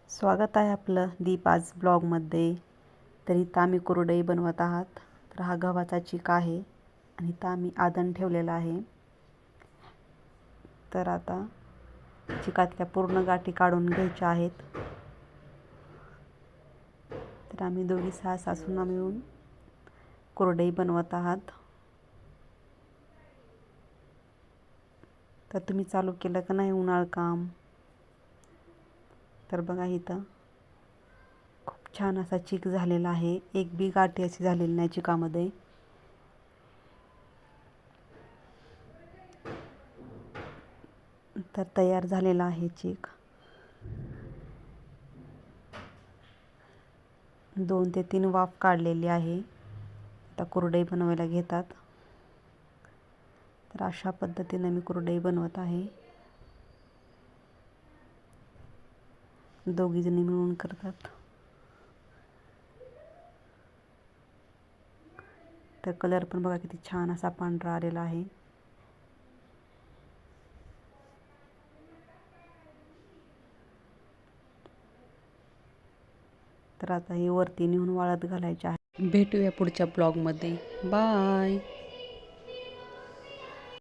स्वागत आहे आपलं दीप आज ब्लॉगमध्ये. तर इथं आम्ही कुरडई बनवत आहात. तर हा गव्हाचा चीक आहे आणि इथं आम्ही आदण ठेवलेला आहे. तर आता चिकातल्या पूर्ण गाठी काढून घ्यायच्या आहेत. तर आम्ही दोघी सासूना मिळून कुरडई बनवत आहात. तर तुम्ही चालू केलं का नाही उन्हाळ काम? तर बघा इथं खूप छान असा चीक झालेला आहे. एक बी गाठी अशी झालेली नाही चिकामध्ये. तर तयार झालेला आहे चीक. 2 ते 3 वाफ काढलेली आहे. आता कुरडई बनवायला घेतात. तर अशा पद्धतीने मी कुरडई बनवत आहे. दोघी जणी मिळून करतात. तर कलर पण बघा किती छान असा पांढरा आलेला आहे. तर आता हे वरती नेऊन वाळत घालायचे आहे. भेटूया पुढच्या ब्लॉगमध्ये. बाय.